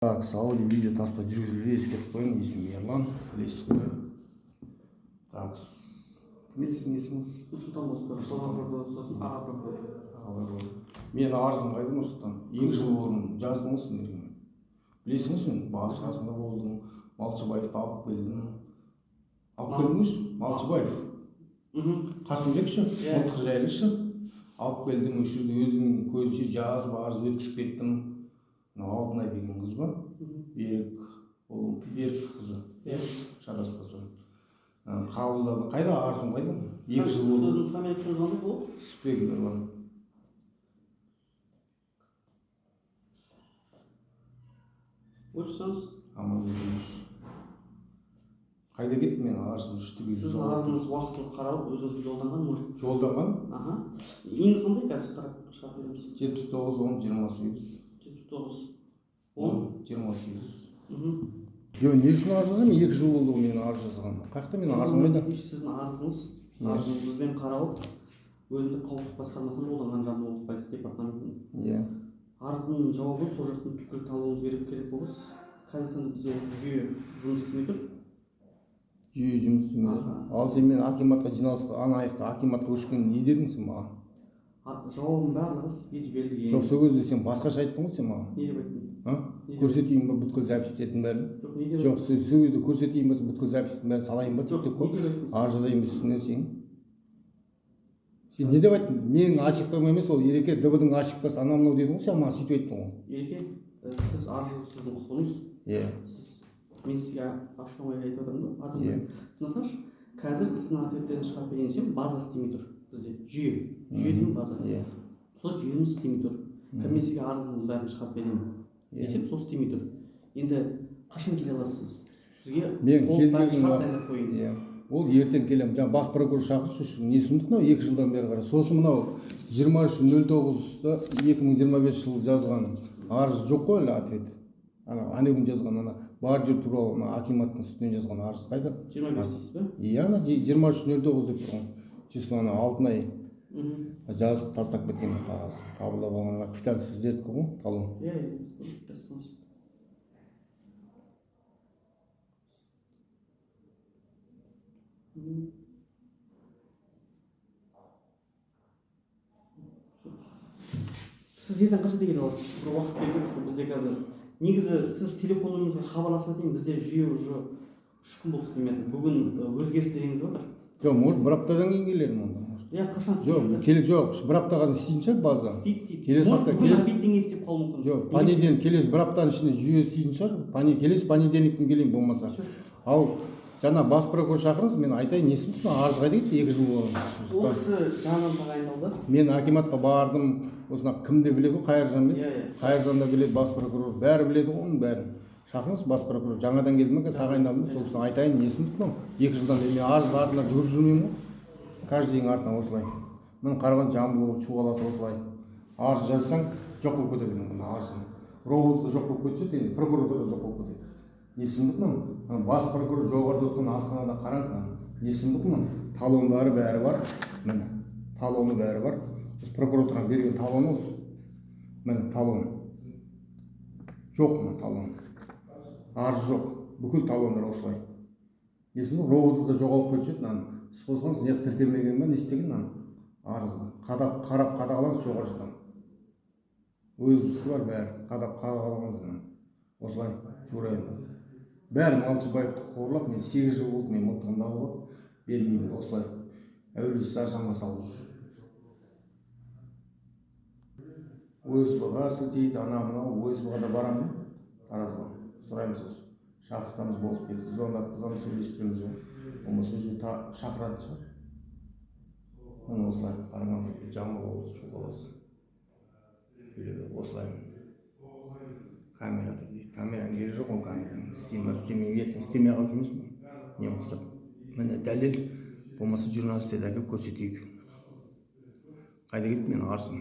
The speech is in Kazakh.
Так, аудио видео таспа жүргізілуде ескертіп қойын. Есім Ерлан, білесіз ғой. Так, кім сіздің есіміңіз? Нұрсұлтан Достар, сосын аға прокурор. Мен арызым қайда Нұрсұлтан? 2 жыл болдым, жаздым ғой сендерге. Білесіңіз мен басы қасында болдым, Малшыбаевты алып келдім. Алып келдіңіз? Малшыбаев. Қасымбек ше, ұлттық жайлы ше. Алып келдім, осы жерде өзінің көзінше жазып арыз өткізіп кеттім. Алтынай деген қыз ба? Берік қызы. Шадаспасам. Қабылдады. Қайда арызым қайда? 2 жыл болды. Сіздің фамилияңыз қандай болды? Түсіпбек Ерлан. Өтсеңіз? Амангелдинович. Қайда кетті мен арызым үштіге жол. Сіздің арызыңыз уақытылы қаралып, өзіңізге жолданған может? Жолданған? Аха. Үйіңіз қандай қазір шығарып береміз? 79-10-28. 79-10-28. Жоқ, не үшін арыз жазамын? 2 жыл болды ғой мен арыз жазғаным. Қаяқта мен арызым қайда? Сіздің арызыңыз бізбен қаралып, өзіндік қауіпсіздік басқармасына жолданған жамбыл полиция департаментінің. Иә. Арыздың жауабы сол жақтан түпкілікті алуымыз керек болғыз. Қазір таңда бізде жүйе жұмыс істемей тұр. Жүйе жұмыс істемей тұр. Ал сен мен акиматқа жиналысқа аяқта акиматқа көшкен не дедің сен маған? Жауабым барлығы сізге жіберілген. Жоқ, сол кезде сен басқаша айттың ғой сен маған. Не деп айттың? Көрсетейін ба бүткіл запистердің бәрін? Жоқ, сол кезде көрсетейін ба бүткіл запистердің бәрін салайын ба деп қой. Арыз жазайын ба үстіне сен? Сен не деп айттың? Менің ачықтығым емес, ол Ереке ДБ-дің ачықтасы анау мынау дедің ғой, сен маған сөйтіп айттың ғой. Ереке, сіз арыз сіздің құқығыңыз. Иә. Мен сізге ашуға айтып отырмын ба? Иә. Тыңдасаңшы, қазір сіздің ответтеріңізді шығарып берген сен база істемей тұр бізде. Жүйе деген база. Иә. Сол жүйеміз істемей тұр. Мен сізге арыздың бәрін шығарып беремін десем, сол істемей тұр. Енді қашан келе аласыз? Сізге мен ол ертең келемін. Жаңа бас прокурор шақыршы үшін не сұмдық мынау 2 жылдан бері қарай. Сосын мынау 23.09-да 2025 жылы жазған арыз жоқ қой әлі ответ. Күн жазған бар жер туралы акиматтың үстінен жазған арыз қайда? 25 дейсіз бе? Иә, 23.09 деп тұрған. Числоны Алтынай жазып тастап кеткен қағаз. Қабылдап алған квитанция сіздердікі ғой, талон. Сіз ертең қашан келе аласыз? Бір уақыт белгілі бізде қазір. Негізі сіз телефон нөміріңізге хабарласып айтайын, бізде жүйе уже 3 күн болды істемей жатыр. Бүгін өзгерістер енгізіп жатыр. Жоқ, может бір аптадан кейін келермін онда. Иә, қашан істейді? Жоқ, бір аптаға істейтін шығар база. Істейді. Может, бүгін обедтен кейін істеп қалуы мүмкін. Жоқ, понедельник келесі бір аптаның ішінде жүйе істейтін шығар. Келесі понедельниктен келейін болмаса. Ал жаңа бас прокурор шақырыңыз, мен айтайын, не істейді? Арыз қайда кетті 2 жыл болды. Ол кісі жаңадан тағайындалды. Мен акиматқа бардым. Осына кімді біледі ғой, Қайыржан бе? Қайыржан да біледі, бас прокурор. Бәрі біледі ғой, оның бәрін. Шақырыңыз, бас прокурор. Жаңадан келді ме, тағайындалды ма? Сол кісі айтайын, не істейді мынау? 2 жылдан бері мен арыз артынан жүгіріп жүрмеймін ғой. Каждыйың артынан осылай. Міне қараған жамбыл болып шуғаласа осылай. Арыз жазсаң, жоқ болып кетеді мына арызың. Роводта жоқ болып кетсе, енді прокуратурада жоқ болып кетеді. Не істейді мынау? Бас прокурор жоғарыда отырған Астанада қараңыз. Не істейді мынау? Талондары бәрі бар. Міне, талоны бәрі бар. Прокуратураға берген талон осы. Міне талон. Жоқ мына талон. Арыз жоқ. Бүкіл талондар осылай. Есімде роводта жоғалып кетсе, сіз қосқансыз, не тіркелмеген ба, не істеген арызды. Қарап қадағалаңыз жоғарыдан. Өзімізі бар бәрі. Қадағалаңыз мына. Осылай жүрейін. Бәрі Малшыбаевты қорлап, мен 8 жыл болды, мен мылтығымды алып, бермеймін осылай. Әуелесі сарсаңға салып жүр. ОСБ-ға сілтейді, мынау ОСБ-ға да барамын, таразға. Сұраймыз осы. Шақыртамыз болып кетті. Звондатқызамыз, сөйлестіреміз ғой. Болмаса уже шақыратын шығар. Оны осылай қараман жамбыл облысы шу қаласы. Осылай. Камерада дейді. Камераң керегі жоқ ол камераң. Істемей қалып жүрміз бе? Не мақсат? Міне дәлел, болмаса журналистерді әкеліп көрсетейік. Қайда кетті менің арызым?